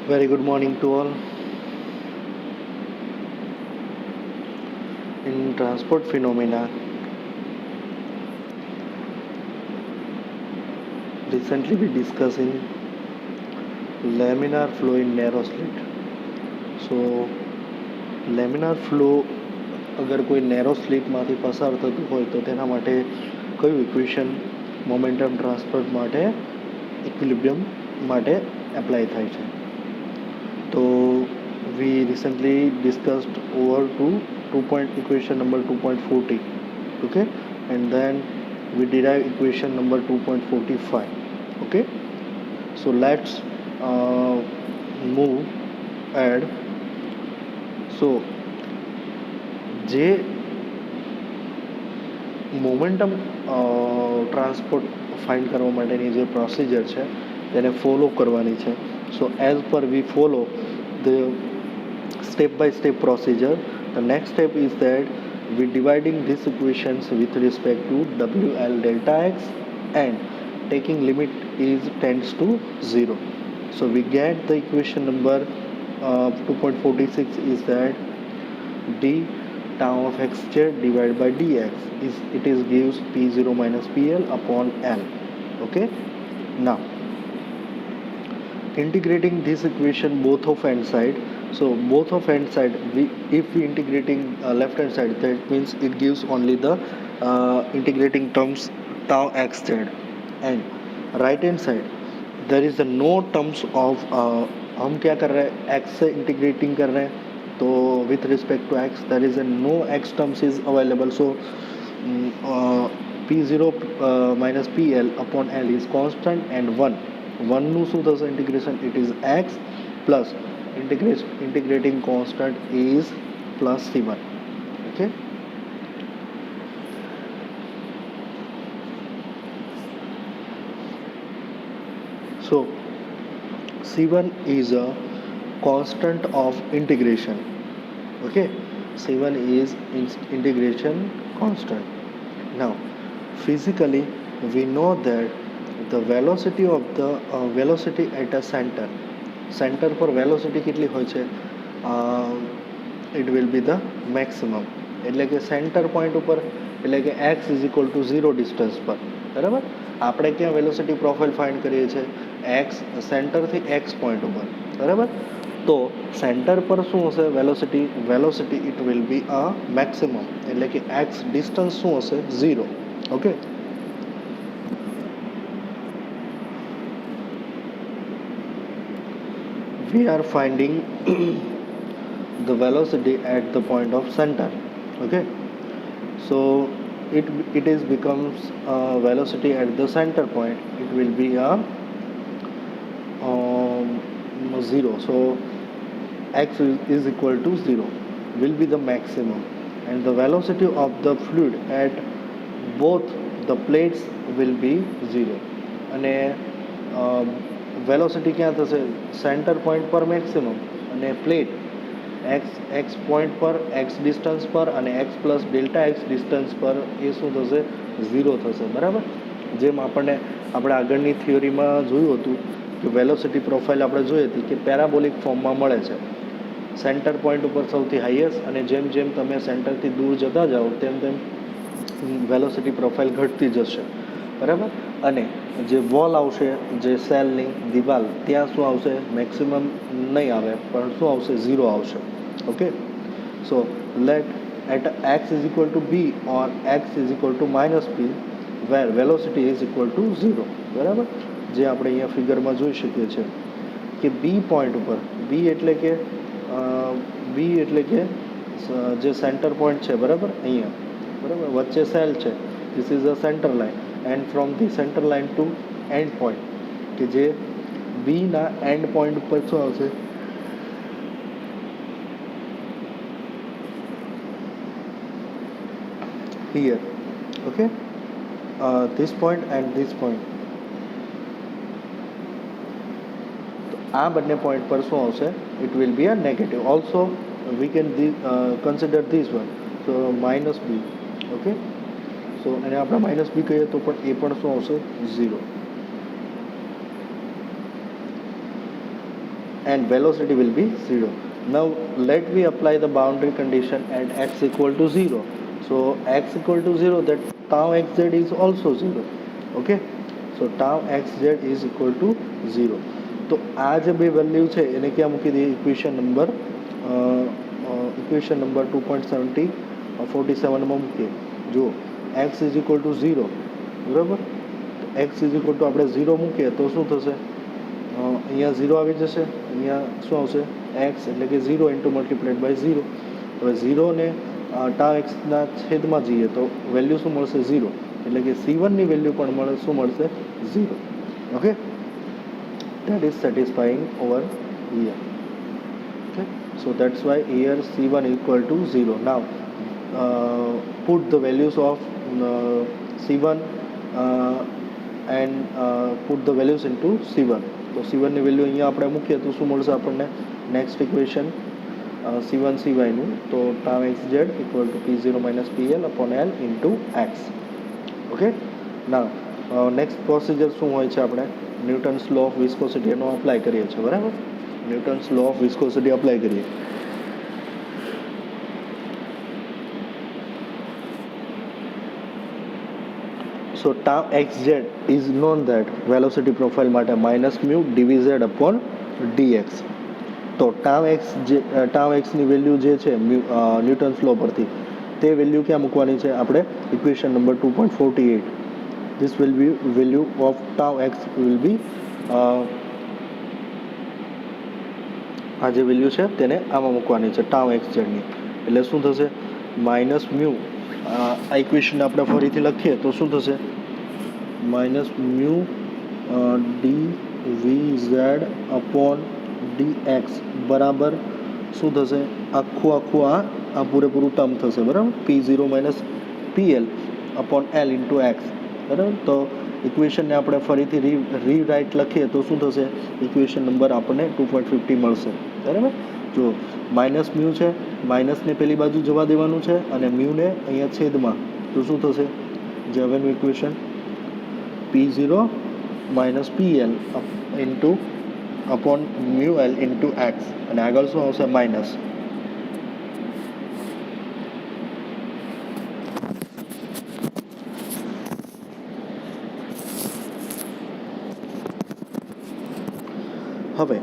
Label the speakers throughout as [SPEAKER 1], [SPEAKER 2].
[SPEAKER 1] Very good morning to all. In transport phenomena, recently we discussing laminar flow in narrow slit. So, laminar flow અગર કોઈ narrow સ્લીટમાંથી પસાર થતું હોય તો તેના માટે કયું ઇક્વેશન મોમેન્ટમ ટ્રાન્સફર માટે ઇક્વિલિબ્રિયમ માટે એપ્લાય થાય છે? તો we recently discussed over to 2 point equation number 2.40, okay, and then we derive equation number 2.45, okay. So let's move ahead. So જે મોમેન્ટમ ટ્રાન્સપોર્ટ ફાઇન્ડ કરવા માટેની જે પ્રોસિજર છે તેને ફોલો કરવાની છે. So as per we follow the step by step procedure. The next step is that we dividing these equations with respect to WL delta x and taking limit is tends to 0. So we get the equation number 2.46 is that d tau of xz divided by dx it is gives p0 minus pl upon l. Okay, now integrating this equation both of hand side. So both of hand side, if we integrating left hand side, that means it gives only the integrating terms tau xz, and right hand side there is a no terms of हम क्या कर रहे हैं, x से integrating कर रहे हैं, तो with respect to x there is a no x terms is available. So p0 minus pl upon l is constant and 1 નું શું થશે integration, it is x plus integrating constant is plus c1. Okay, so c1 is a constant of integration. Okay, c1 is integration constant. Now physically we know that the velocity of the velocity at a center પર velocity કેટલી હોય છે? It will B the maximum, એટલે કે centre point ઉપર, એટલે કે x is equal to 0 distance પર. બરાબર, આપણે ક્યાં વેલોસિટી પ્રોફાઇલ ફાઇન્ડ કરીએ છીએ? એક્સ સેન્ટરથી એક્સ પોઈન્ટ ઉપર. બરાબર, તો સેન્ટર પર શું હશે velocity it will B a maximum, એટલે કે એક્સ ડિસ્ટન્સ શું હશે? 0. Okay, we are finding the velocity at the point of center. Okay, so it is becomes velocity at the center point, it will be a 0. So x is equal to 0 will be the maximum, and the velocity of the fluid at both the plates will be 0. અને velocity ક્યાં થશે? Centre point પર maximum, અને plate x point પર x distance પર અને x plus delta x distance પર એ શું થશે? 0 થશે. બરાબર, જેમ આપણે આગળની થિયોરીમાં જોયું હતું કે વેલોસિટી પ્રોફાઇલ આપણે જોઈ હતી કે પેરાબોલિક ફોર્મમાં મળે છે. સેન્ટર પોઈન્ટ ઉપર સૌથી હાઈએસ્ટ, અને જેમ જેમ તમે સેન્ટરથી દૂર જતા જાઓ તેમ તેમ વેલોસિટી પ્રોફાઇલ ઘટતી જશે. બરાબર, અને જે વોલ આવશે, જે સેલની દિવાલ, ત્યાં શું આવશે? મેક્સિમમ નહીં આવે, પણ શું આવશે? 0 આવશે. Okay, so let at x is equal to b or x is equal to minus p where velocity is equal to 0. બરાબર, જે આપણે અહીંયા ફિગરમાં જોઈ શકીએ છીએ કે બી પોઈન્ટ ઉપર, બી એટલે કે જે સેન્ટર પોઈન્ટ છે, બરાબર, અહીંયા, બરાબર, વચ્ચે સેલ છે, this is a centre line, and from the center line to end point, કે જે બી ના એન્ડ પોઈન્ટ ઉપર શું આવશે? here. Okay, this point and this point, તો આ બંને પોઈન્ટ પર શું આવશે? it will be a negative. Also we can consider this one, so minus b. Okay, so એને આપણે માઇનસ બી કહીએ તો પણ એ પણ શું આવશે? 0. and velocity will be 0. Now let me apply the boundary condition at x equal to 0. So x equal to 0, that tau xz is also 0. Okay, so tau xz is equal to 0. તો આ જે બે value છે એને ક્યાં મૂકી દઈએ? Equation number 2.47માં મૂકીએ. જો x ઇઝ ઇક્વલ ટુ 0, બરાબર, x ઇઝ ઇક્વલ ટુ આપણે 0 મૂકીએ તો શું થશે? અહીંયા 0 આવી જશે, અહીંયા શું આવશે? x, એટલે કે 0 ઇન્ટુ મલ્ટીપ્લાઇડ બાય 0. હવે 0 ને ટા એક્સના છેદમાં જઈએ તો વેલ્યુ શું મળશે? 0. એટલે કે C1ની વેલ્યુ પણ મળે, શું મળશે? 0. Okay, that is satisfying over here. Okay, so that's why here C1 equal to 0. Now put the values of C1 and put the values into C1. તો C1ની વેલ્યુ અહીંયા આપણે મૂકીએ તો શું મળશે આપણને? નેક્સ્ટ ઇક્વેશન C1 સિવાયનું, તો tau xz equal to P0 minus PL upon L into x. Okay, ના નેક્સ્ટ પ્રોસિજર શું હોય છે? આપણે ન્યૂટન્સ લો ઓફ વિસ્કોસિટી એનો અપ્લાય કરીએ છીએ, બરાબર? Newton's law of viscosity apply કરીએ. So tau xz is known that velocity profile માટે minus mu dvz upon dx. તો tau x ની વેલ્યુ જે છે ન્યૂટન્સ લો પરથી, તે વેલ્યુ ક્યાં મૂકવાની છે આપણે? Equation number 2.48. This will be value of tau x will be આ જે વેલ્યુ છે તેને આમાં મૂકવાની છે tau xz ની. એટલે શું થશે? માઇનસ મ્યુ, આ ઇક્વેશન આપણે ફરીથી લખીએ તો શું થશે? Minus mu dvz upon dx બરાબર શું થશે? આખું આ પૂરેપૂરું ટર્મ થશે, બરાબર? P0 minus PL upon L into x, બરાબર? તો ઇક્વેશનને આપણે ફરીથી રીરાઇટ લખીએ તો શું થશે? ઇક્વેશન નંબર આપણને 2.50 મળશે, બરાબર? જો માઇનસ મ્યુ છે, માઇનસને પેલી બાજુ જવા દેવાનું છે અને મ્યુને અહીંયા છેદમાં, તો શું થશે? જે હવેનું equation P0 minus PL into upon mu L into x, અને આગળ શું આવશે? માઇનસ. હવે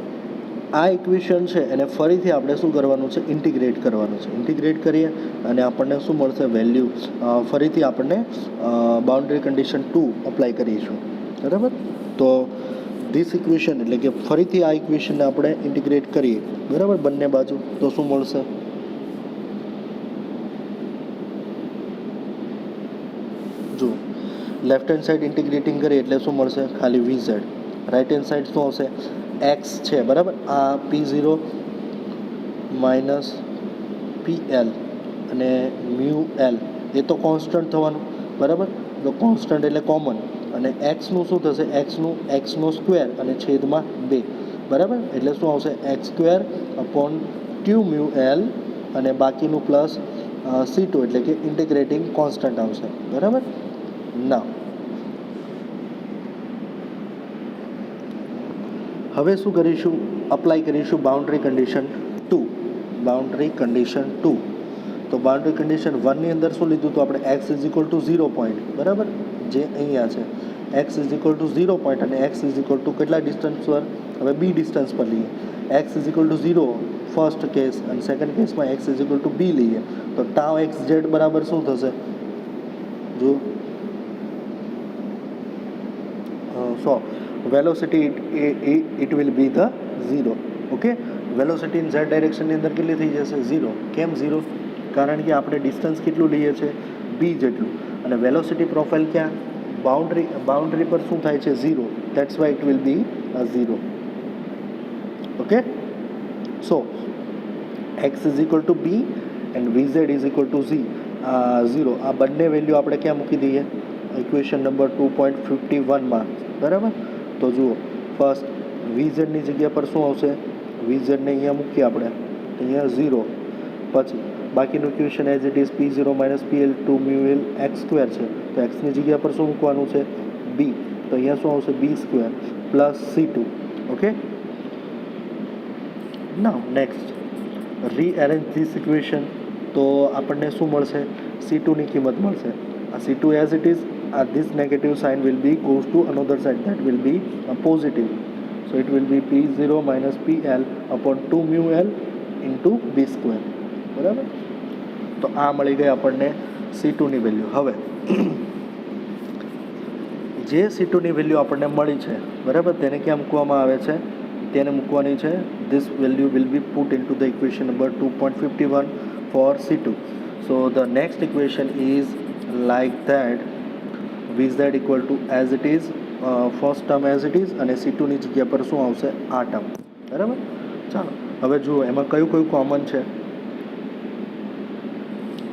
[SPEAKER 1] આ ઇક્વેશન છે એને ફરીથી આપણે શું કરવાનું છે? ઇન્ટિગ્રેટ કરવાનું છે. ઇન્ટિગ્રેટ કરીએ અને આપણને શું મળશે? વેલ્યુ. ફરીથી આપણને બાઉન્ડ્રી કન્ડિશન 2 અપ્લાય કરીશું, બરાબર? તો ધીસ ઇક્વેશન, એટલે કે ફરીથી આ ઇક્વેશનને આપણે ઇન્ટિગ્રેટ કરીએ, બરાબર, બંને બાજુ, તો શું મળશે? જો લેફ્ટ હેન્ડ સાઈડ ઇન્ટિગ્રેટિંગ કરીએ એટલે શું મળશે? ખાલી VZ. રાઈટ હેન્ડ સાઈડ શું આવશે? x છે, બરાબર? આ P0 માઇનસ PL અને મ્યુ L એ તો કોન્સ્ટન્ટ થવાનું, બરાબર? તો કોન્સ્ટન્ટ એટલે કોમન, અને એક્સનું શું થશે? એક્સનો સ્ક્વેર અને છેદમાં 2, બરાબર? એટલે શું આવશે? x² અપોન 2 મ્યુ L અને બાકીનું પ્લસ C2, એટલે કે ઇન્ટિગ્રેટિંગ કોન્સ્ટન્ટ આવશે, બરાબર? ના હવે શું કરીશું? અપ્લાય કરીશું બાઉન્ડ્રી કન્ડિશન 2. બાઉન્ડ્રી કન્ડિશન 2, તો બાઉન્ડ્રી કન્ડિશન 1 ની અંદર શું લીધું? તો આપણે x is equal to 0 point, બરાબર? જે અહીંયા છે x is equal to 0 point, અને x ઇઝ ઇક્વલ ટુ કેટલા ડિસ્ટન્સ પર? હવે b ડિસ્ટન્સ પર લઈએ. x is equal to 0 first case, અને સેકન્ડ કેસમાં x is equal to b લઈએ તો tau xz બરાબર શું થશે? જો so velocity it will be the 0. Okay, velocity in z ડાયરેક્શનની અંદર કેટલી થઈ જશે? 0. કેમ 0? કારણ કે આપણે ડિસ્ટન્સ કેટલું લઈએ છીએ? b જેટલું, અને વેલોસિટી પ્રોફાઇલ ક્યાં? બાઉન્ડ્રી પર શું થાય છે? 0. That's why it will B 0. Okay, so x is equal to b and vz is equal to 0. આ બંને વેલ્યુ આપણે ક્યાં મૂકી દઈએ? ઇક્વેશન નંબર 2.51માં, બરાબર? તો જુઓ, ફર્સ્ટ vzની જગ્યા પર શું આવશે? vzને અહીંયા મૂકીએ આપણે, અહીંયા 0. પછી બાકીનું equation as it is P0 minus PL 2 mu L x² છે, તો એક્સની જગ્યા પર શું મૂકવાનું છે? b. તો અહીંયા શું આવશે? b² plus C2. Okay, now next rearrange this equation. તો આપણને શું મળશે? C2ની કિંમત મળશે. આ C2 એઝ ઇટ ઇઝ, આ this negative sign will be goes to another side, that will be positive. So it will be P0 minus PL upon 2 mu L into b square. બરાબર? તો આ મળી ગઈ આપણને C2ની વેલ્યુ. હવે જે C2ની value આપણને મળી છે, બરાબર, તેને ક્યાં મૂકવામાં આવે છે? તેને મૂકવાની છે, this value will be put into the equation number 2.51 for C2. So the next equation is like that VZ equal to as it is, first term as it is, અને C2ની જગ્યા પર શું આવશે? આ ટર્મ. બરાબર? ચાલો હવે જુઓ એમાં કયું કયું કોમન છે.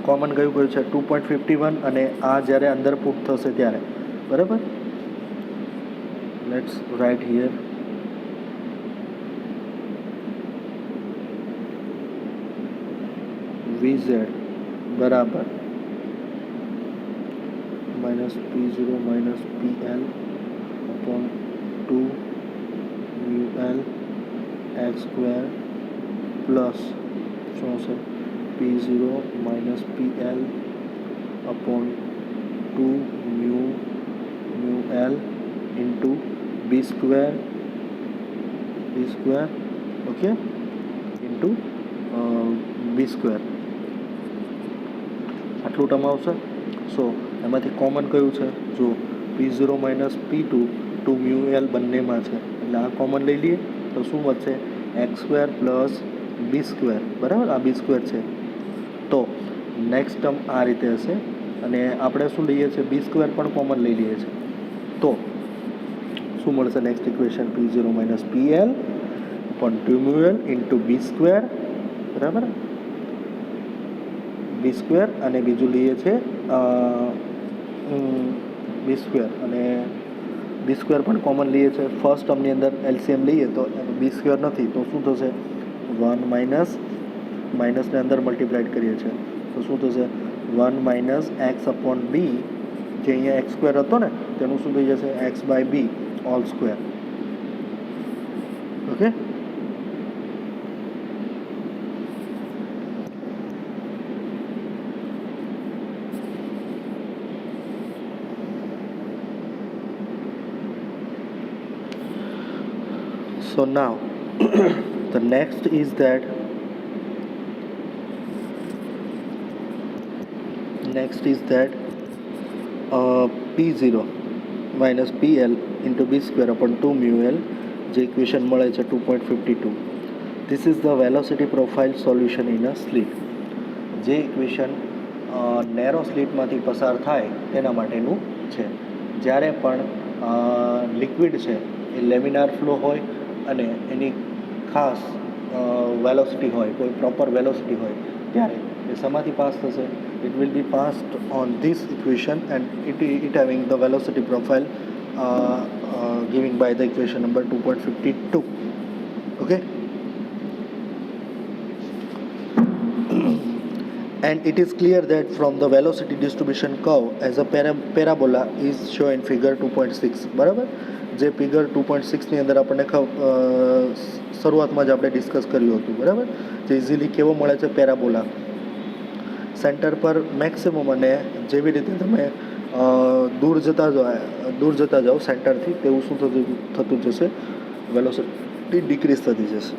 [SPEAKER 1] કોમન કયું કયું છે? 2.51, અને આ જ્યારે અંદર પુટ થશે ત્યારે. બરાબર? Let's write here. VZ બરાબર minus P0 minus PL upon 2 mu L x square plus શું હશે? P0 minus PL upon 2 mu L into b square okay into b square. આટલું ટર્મ આવશે. સો એમાંથી કોમન કયું છે? જો P0 minus P2 2 mu L બંનેમાં છે, એટલે આ કોમન લઈ લઈએ તો શું વધશે? એક્સ સ્ક્વેર પ્લસ બી સ્ક્વેર. બરાબર? આ બી સ્ક્વેર છે. તો નેક્સ્ટ ટર્મ આ રીતે હશે, અને આપણે શું લઈએ છીએ? બી સ્ક્વેર પણ કોમન લઈ લઈએ છીએ. તો શું મળશે next equation? P0 minus PL upon 2 mu L into b square. બરાબર? બી સ્ક્વેર, અને બીજું લઈએ છીએ બી સ્ક્વેર, અને બી સ્ક્વેર પણ કોમન લઈએ છીએ. ફર્સ્ટ ટર્મની અંદર એલસીએમ લઈએ તો બી સ્ક્વેર નથી, તો શું થશે? 1 માઇનસને અંદર મલ્ટીપ્લાઇડ કરીએ છીએ તો શું થશે? 1 માઇનસ એક્સ અપોન બી, જે અહીંયા એક્સ સ્ક્વેર હતો ને તેનું શું થઈ જશે? X by b all square. Okay? So now the next is that P0 minus PL into B square upon 2 mu L, જે ઇક્વેશન મળે છે 2.52. This is the velocity profile solution in a slit. જે equation narrow સ્લીટમાંથી પસાર થાય તેના માટેનું છે. જ્યારે પણ લિક્વિડ છે એ લેમિનાર ફ્લો હોય અને એની ખાસ વેલોસિટી હોય, કોઈ પ્રોપર વેલોસિટી હોય, ત્યારે એ શેમાંથી પાસ થશે? it will be passed on this equation, and it having the velocity profile given by the equation number 2.52. Okay? And it is clear that from the velocity distribution curve as a parabola is shown in figure 2.6. બરાબર? જે figure 2.6 ની અંદર આપણને શરૂઆતમાં જ આપણે discuss કર્યું હતું. બરાબર? જે ઇઝીલી કેવો મળે છે? પેરાબોલા. સેન્ટર પર મેક્સિમમ, અને જેવી રીતે તમે દૂર જતા જાઓ સેન્ટરથી, તેવું શું થતું જશે? વેલોસિટી ડિક્રીઝ થતી જશે.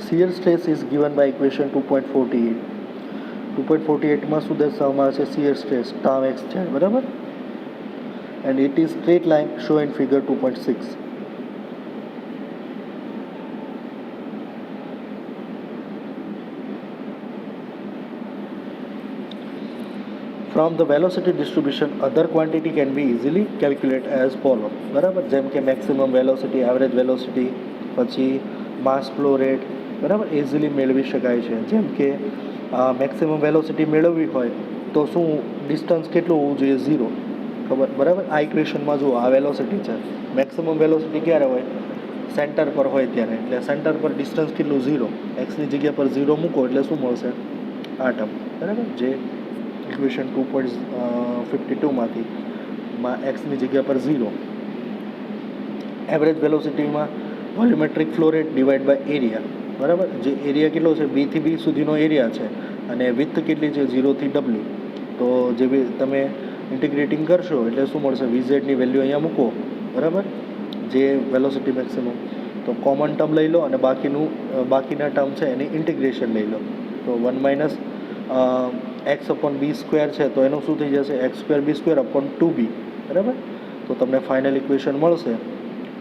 [SPEAKER 1] Shear stress is given by equation 2.48. 2.48માં શું દર્શાવવામાં આવે છે? શિયર સ્ટ્રેસ ટાઉ એક્સ છે. બરાબર? and it is straight line shown in figure 2.6. From the velocity distribution, other quantity can be easily calculated as follow. બરાબર? જેમ કે મેક્સિમમ વેલોસિટી, એવરેજ વેલોસિટી, પછી માસ ફ્લો રેટ, બરાબર, easily મેળવી શકાય છે. જેમ કે મેક્સિમમ વેલોસિટી મેળવવી હોય તો શું ડિસ્ટન્સ કેટલું હોવું જોઈએ? 0. ખબર? બરાબર? આ ઇક્વેશનમાં જુઓ, આ વેલોસિટી છે. મેક્સિમમ વેલોસિટી ક્યારે હોય? સેન્ટર પર હોય ત્યારે. એટલે સેન્ટર પર ડિસ્ટન્સ કેટલું? 0. એક્સની જગ્યા પર 0 મૂકો એટલે શું મળશે? આ ટર્મ. બરાબર? જે ઇક્વેશન 2.52માંથી એક્સની જગ્યા પર 0. એવરેજ વેલોસિટીમાં volumetric flow rate divide by area, બરાબર. જે એરિયા કેટલો છે, બીથી બી સુધીનો એરિયા છે, અને વિથ કેટલી છે, 0 થી W. તો જે બી તમે ઇન્ટિગ્રેટિંગ કરશો એટલે શું મળશે, VZ ની વેલ્યુ અહીંયા મૂકો, બરાબર, જે વેલોસિટી મેક્સિમમ. તો કોમન ટર્મ લઈ લો અને બાકીના ટર્મ છે એની ઇન્ટિગ્રેશન લઈ લો. તો 1 - x/b² છે તો એનું શું થઈ જશે, x²b²/2b, બરાબર. તો તમને ફાઇનલ ઇક્વેશન મળશે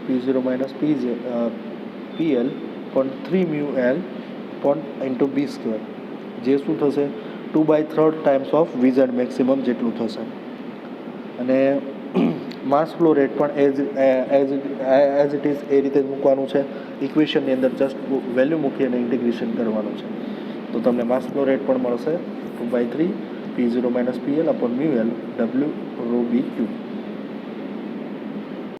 [SPEAKER 1] P0 - PL પણ 3μL ઇન્ટુ b², જે શું થશે, 2/3 ટાઈમ્સ ઓફ VZ મેક્સિમમ જેટલું થશે. અને માસ ફ્લો રેટ પણ એઝ ઇટ ઇઝ એ રીતે જ મૂકવાનું છે. ઇક્વેશનની અંદર જસ્ટ વેલ્યુ મૂકી અને ઇન્ટિગ્રેશન કરવાનું છે. તો તમને માસ ફ્લો રેટ પણ મળશે 2/3 P0 - PL/μL W ρ/b³